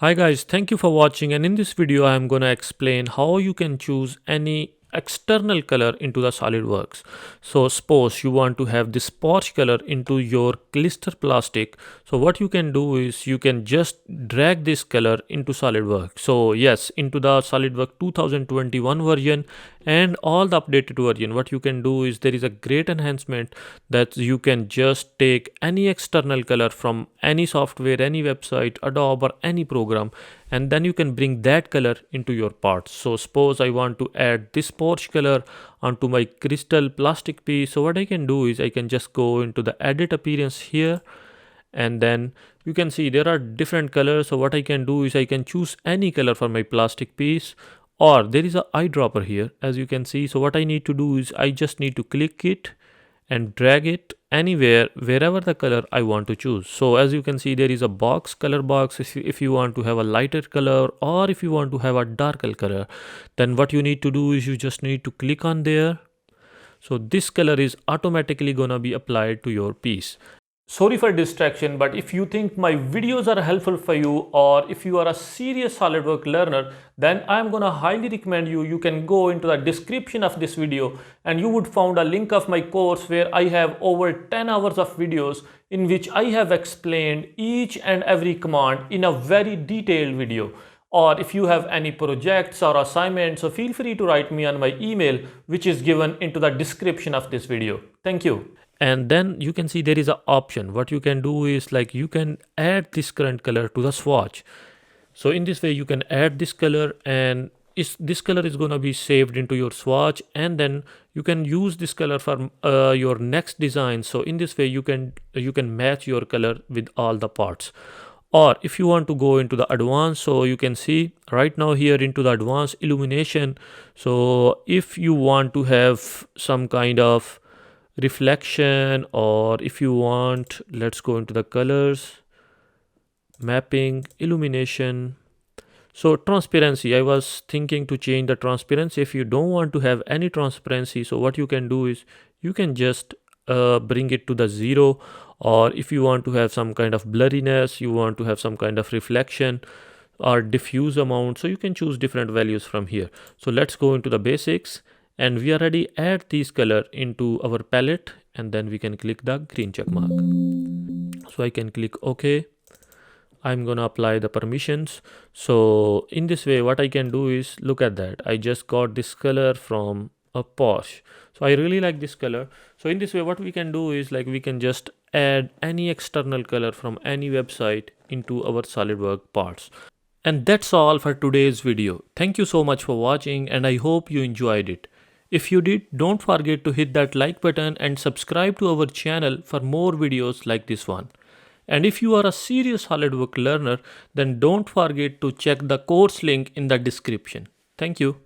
Hi guys, thank you for watching, and in this video I am going to explain how you can choose any external color into the Solidworks. So suppose you want to have this porch color into your glister plastic. So what you can do is you can just drag this color into Solidworks. So yes, into the Solidworks 2021 version and all the updated version. What you can do is there is a great enhancement that you can just take any external color from any software, any website, Adobe or any program, and then you can bring that color into your parts. So suppose I want to add this porch color onto my crystal plastic piece. So what I can do is I can just go into the edit appearance here, and then you can see there are different colors. So what I can do is I can choose any color for my plastic piece, or there is a eyedropper here as you can see. So what I need to do is I just need to click it and drag it anywhere wherever the color I want to choose. So as you can see, there is a box, color box. If you want to have a lighter color or if you want to have a darker color, then what you need to do is you just need to click on there. So this color is automatically gonna be applied to your piece. Sorry for distraction, but if you think my videos are helpful for you, or if you are a serious SolidWorks learner, then I'm gonna highly recommend you can go into the description of this video and you would find a link of my course where I have over 10 hours of videos in which I have explained each and every command in a very detailed video. Or if you have any projects or assignments, so feel free to write me on my email, which is given into the description of this video. Thank you. And then you can see there is an option. What you can do is like you can add this current color to the swatch. So in this way you can add this color, and this color is going to be saved into your swatch, and then you can use this color for your next design. So in this way you can match your color with all the parts. Or if you want to go into the advanced, so you can see right now here into the advanced illumination. So if you want to have some kind of reflection, or if you want, let's go into the colors, mapping, illumination. So transparency, I was thinking to change the transparency. If you don't want to have any transparency, so what you can do is you can just bring it to the 0. Or if you want to have some kind of blurriness, you want to have some kind of reflection or diffuse amount, so you can choose different values from here. So let's go into the basics, and we already add these color into our palette, and then we can click the green check mark. So I can click OK. I'm gonna apply the permissions. So in this way what I can do is, look at that, I just got this color from a Porsche. So I really like this color. So in this way what we can do is like we can just add any external color from any website into our SolidWorks parts. And that's all for today's video. Thank you so much for watching, and I hope you enjoyed it. If you did, don't forget to hit that like button and subscribe to our channel for more videos like this one. And if you are a serious SolidWorks learner, then don't forget to check the course link in the description. Thank you.